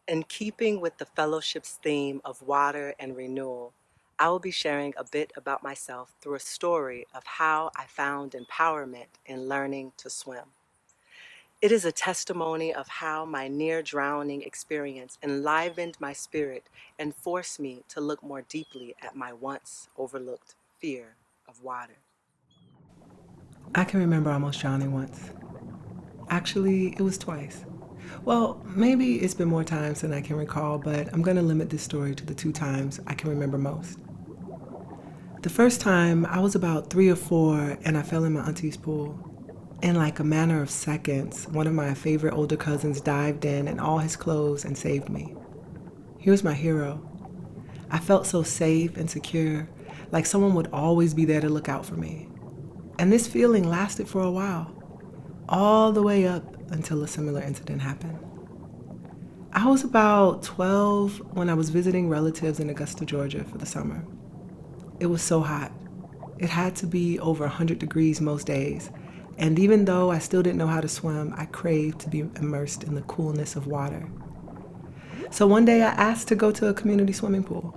In keeping with the fellowship's theme of water and renewal, I will be sharing a bit about myself through a story of how I found empowerment in learning to swim. It is a testimony of how my near drowning experience enlivened my spirit and forced me to look more deeply at my once overlooked fear of water. I can remember almost drowning once. Actually, it was twice. Well, maybe it's been more times than I can recall, but I'm going to limit this story to the two times I can remember most. The first time, I was about 3 or 4 and I fell in my auntie's pool. In like a matter of seconds, one of my favorite older cousins dived in all his clothes and saved me. He was my hero. I felt so safe and secure, like someone would always be there to look out for me. And this feeling lasted for a while, all the way up until a similar incident happened. I was about 12 when I was visiting relatives in Augusta, Georgia for the summer. It was so hot. It had to be over 100 degrees most days. And even though I still didn't know how to swim, I craved to be immersed in the coolness of water. So one day I asked to go to a community swimming pool.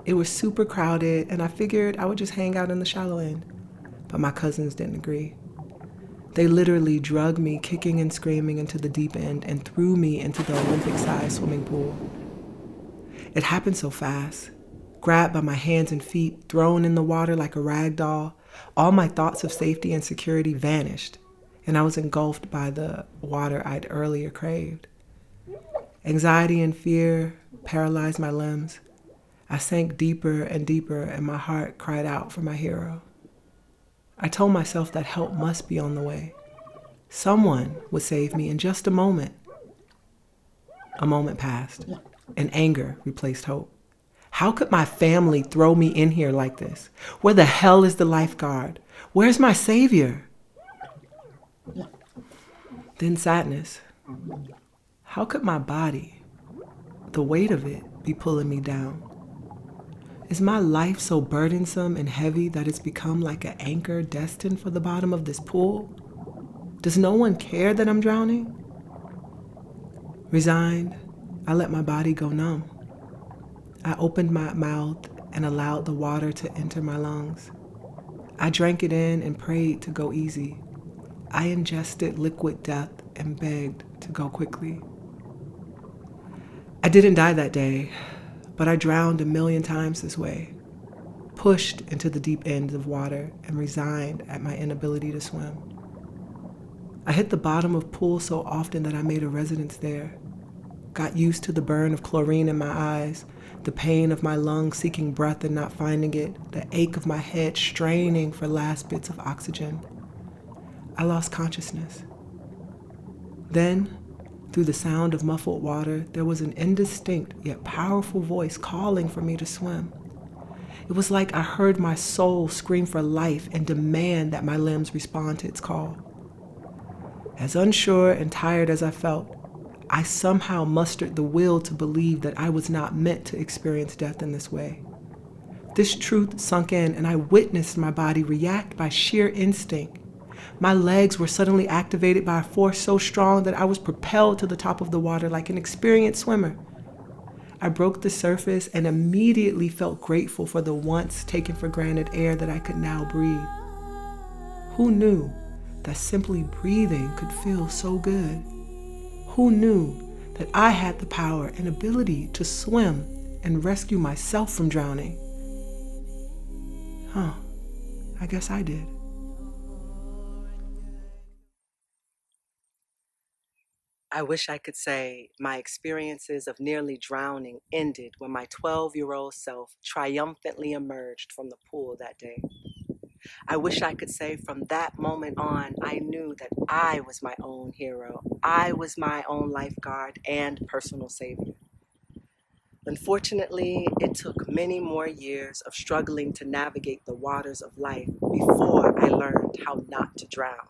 It was super crowded, and I figured I would just hang out in the shallow end. But my cousins didn't agree. They literally dragged me kicking and screaming into the deep end and threw me into the Olympic-sized swimming pool. It happened so fast. Grabbed by my hands and feet, thrown in the water like a rag doll, all my thoughts of safety and security vanished, and I was engulfed by the water I'd earlier craved. Anxiety and fear paralyzed my limbs. I sank deeper and deeper, and my heart cried out for my hero. I told myself that help must be on the way. Someone would save me in just a moment. A moment passed, and anger replaced hope. How could my family throw me in here like this? Where the hell is the lifeguard? Where's my savior? Then sadness. How could my body, the weight of it, be pulling me down? Is my life so burdensome and heavy that it's become like an anchor destined for the bottom of this pool? Does no one care that I'm drowning? Resigned, I let my body go numb. I opened my mouth and allowed the water to enter my lungs. I drank it in and prayed to go easy. I ingested liquid death and begged to go quickly. I didn't die that day, but I drowned a million times this way, pushed into the deep ends of water and resigned at my inability to swim. I hit the bottom of pools so often that I made a residence there, got used to the burn of chlorine in my eyes, the pain of my lungs seeking breath and not finding it, the ache of my head straining for last bits of oxygen. I lost consciousness. Then, through the sound of muffled water, there was an indistinct yet powerful voice calling for me to swim. It was like I heard my soul scream for life and demand that my limbs respond to its call. As unsure and tired as I felt, I somehow mustered the will to believe that I was not meant to experience death in this way. This truth sunk in, and I witnessed my body react by sheer instinct. My legs were suddenly activated by a force so strong that I was propelled to the top of the water like an experienced swimmer. I broke the surface and immediately felt grateful for the once taken for granted air that I could now breathe. Who knew that simply breathing could feel so good? Who knew that I had the power and ability to swim and rescue myself from drowning? I guess I did. I wish I could say my experiences of nearly drowning ended when my 12-year-old self triumphantly emerged from the pool that day. I wish I could say from that moment on, I knew that I was my own hero. I was my own lifeguard and personal savior. Unfortunately, it took many more years of struggling to navigate the waters of life before I learned how not to drown.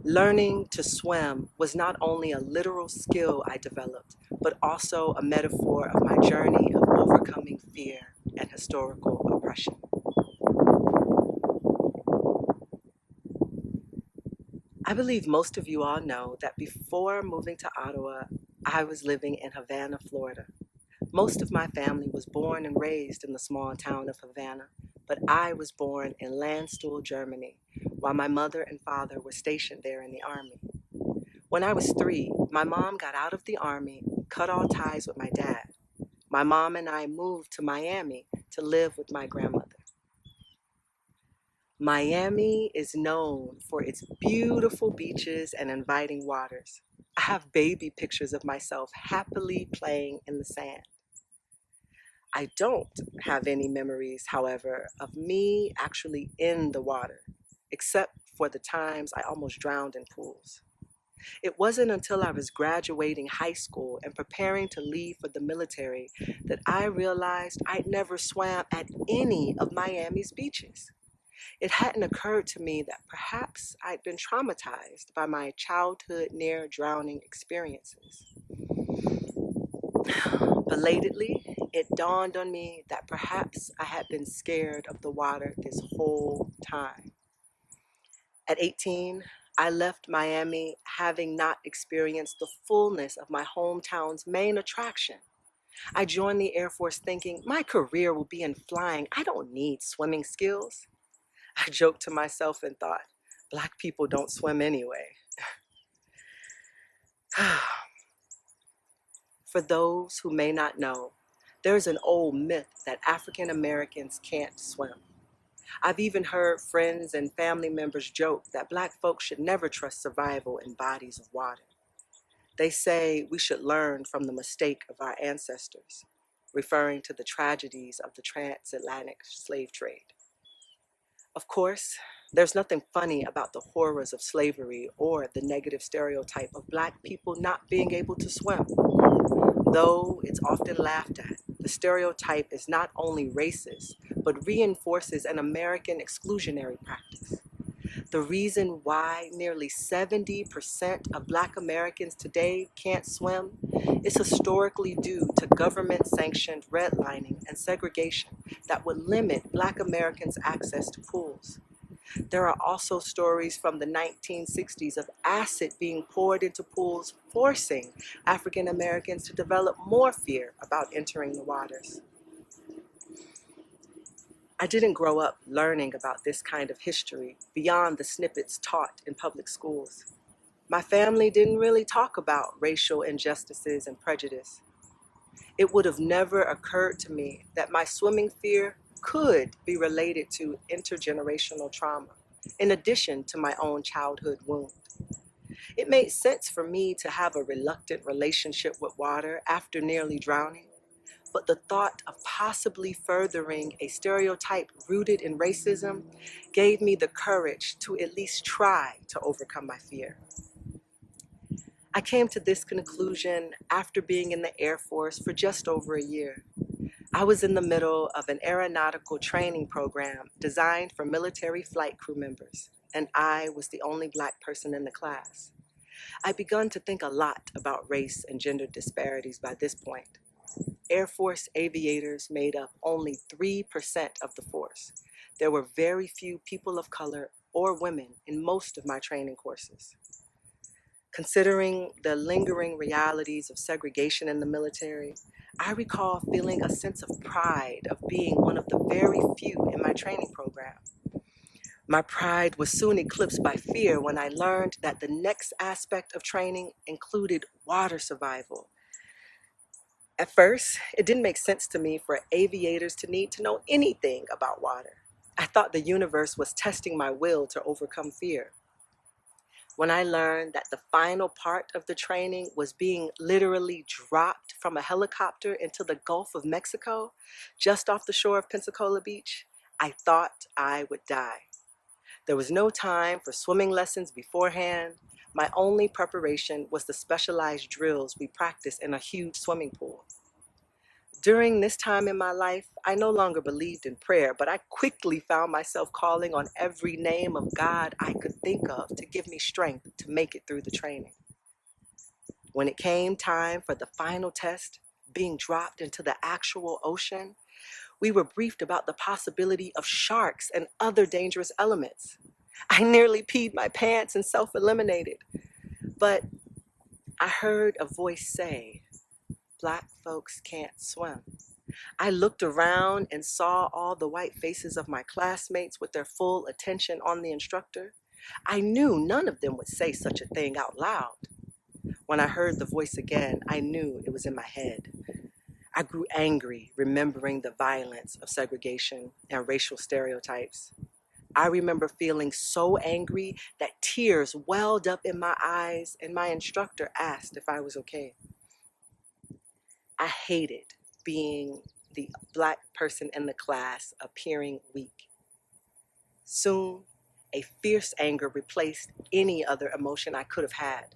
Learning to swim was not only a literal skill I developed, but also a metaphor of my journey of overcoming fear and historical oppression. I believe most of you all know that before moving to Ottawa, I was living in Havana, Florida. Most of my family was born and raised in the small town of Havana, but I was born in Landstuhl, Germany, while my mother and father were stationed there in the army. When I was 3, my mom got out of the army, cut all ties with my dad. My mom and I moved to Miami to live with my grandmother. Miami is known for its beautiful beaches and inviting waters. I have baby pictures of myself happily playing in the sand. I don't have any memories, however, of me actually in the water, except for the times I almost drowned in pools. It wasn't until I was graduating high school and preparing to leave for the military that I realized I'd never swam at any of Miami's beaches. It hadn't occurred to me that perhaps I'd been traumatized by my childhood near drowning experiences. Belatedly, it dawned on me that perhaps I had been scared of the water this whole time. At 18, I left Miami having not experienced the fullness of my hometown's main attraction. I joined the Air Force thinking my career will be in flying. I don't need swimming skills. I joked to myself and thought, Black people don't swim anyway. For those who may not know, there's an old myth that African Americans can't swim. I've even heard friends and family members joke that Black folks should never trust survival in bodies of water. They say we should learn from the mistake of our ancestors, referring to the tragedies of the transatlantic slave trade. Of course, there's nothing funny about the horrors of slavery or the negative stereotype of Black people not being able to swim. Though it's often laughed at, the stereotype is not only racist, but reinforces an American exclusionary practice. The reason why nearly 70% of Black Americans today can't swim is historically due to government-sanctioned redlining and segregation that would limit Black Americans' access to pools. There are also stories from the 1960s of acid being poured into pools, forcing African Americans to develop more fear about entering the waters. I didn't grow up learning about this kind of history beyond the snippets taught in public schools. My family didn't really talk about racial injustices and prejudice. It would have never occurred to me that my swimming fear could be related to intergenerational trauma, in addition to my own childhood wound. It made sense for me to have a reluctant relationship with water after nearly drowning, but the thought of possibly furthering a stereotype rooted in racism gave me the courage to at least try to overcome my fear. I came to this conclusion after being in the Air Force for just over a year. I was in the middle of an aeronautical training program designed for military flight crew members, and I was the only Black person in the class. I'd begun to think a lot about race and gender disparities by this point. Air Force aviators made up only 3% of the force. There were very few people of color or women in most of my training courses. Considering the lingering realities of segregation in the military, I recall feeling a sense of pride of being one of the very few in my training program. My pride was soon eclipsed by fear when I learned that the next aspect of training included water survival. At first, it didn't make sense to me for aviators to need to know anything about water. I thought the universe was testing my will to overcome fear. When I learned that the final part of the training was being literally dropped from a helicopter into the Gulf of Mexico, just off the shore of Pensacola Beach, I thought I would die. There was no time for swimming lessons beforehand. My only preparation was the specialized drills we practiced in a huge swimming pool. During this time in my life, I no longer believed in prayer, but I quickly found myself calling on every name of God I could think of to give me strength to make it through the training. When it came time for the final test, being dropped into the actual ocean, we were briefed about the possibility of sharks and other dangerous elements. I nearly peed my pants and self-eliminated, but I heard a voice say, "Black folks can't swim." I looked around and saw all the white faces of my classmates with their full attention on the instructor. I knew none of them would say such a thing out loud. When I heard the voice again, I knew it was in my head. I grew angry, remembering the violence of segregation and racial stereotypes. I remember feeling so angry that tears welled up in my eyes, and my instructor asked if I was okay. I hated being the Black person in the class appearing weak. Soon, a fierce anger replaced any other emotion I could have had.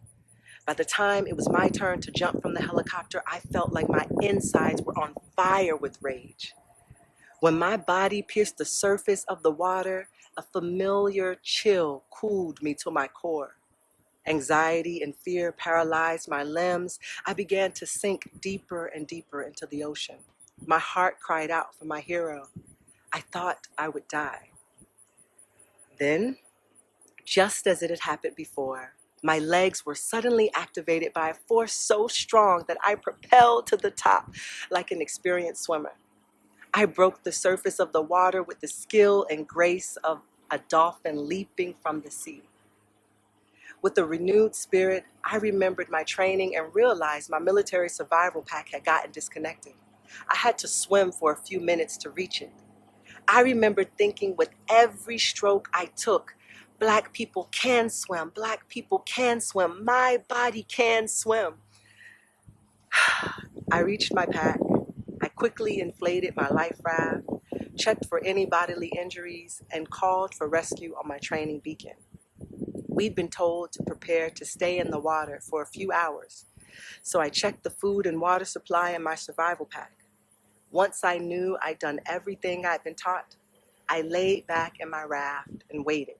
By the time it was my turn to jump from the helicopter, I felt like my insides were on fire with rage. When my body pierced the surface of the water, a familiar chill cooled me to my core. Anxiety and fear paralyzed my limbs. I began to sink deeper and deeper into the ocean. My heart cried out for my hero. I thought I would die. Then, just as it had happened before, my legs were suddenly activated by a force so strong that I propelled to the top like an experienced swimmer. I broke the surface of the water with the skill and grace of a dolphin leaping from the sea. With a renewed spirit, I remembered my training and realized my military survival pack had gotten disconnected. I had to swim for a few minutes to reach it. I remembered thinking with every stroke I took, Black people can swim, Black people can swim, my body can swim. I reached my pack. I quickly inflated my life raft, checked for any bodily injuries, and called for rescue on my training beacon. We'd been told to prepare to stay in the water for a few hours, so I checked the food and water supply in my survival pack. Once I knew I'd done everything I'd been taught, I laid back in my raft and waited.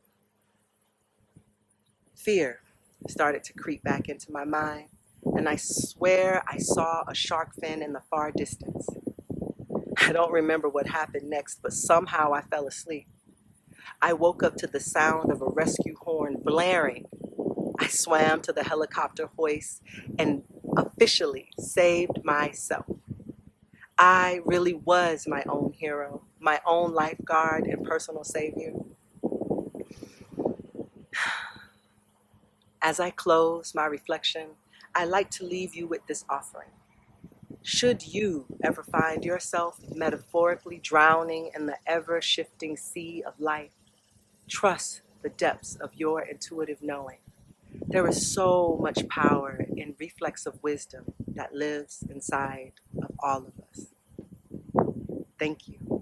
Fear started to creep back into my mind, and I swear I saw a shark fin in the far distance. I don't remember what happened next, but somehow I fell asleep. I woke up to the sound of a rescue horn blaring. I swam to the helicopter hoist and officially saved myself. I really was my own hero, my own lifeguard and personal savior. As I close my reflection, I like to leave you with this offering. Should you ever find yourself metaphorically drowning in the ever-shifting sea of life, trust the depths of your intuitive knowing. There is so much power in reflexive wisdom that lives inside of all of us. Thank you.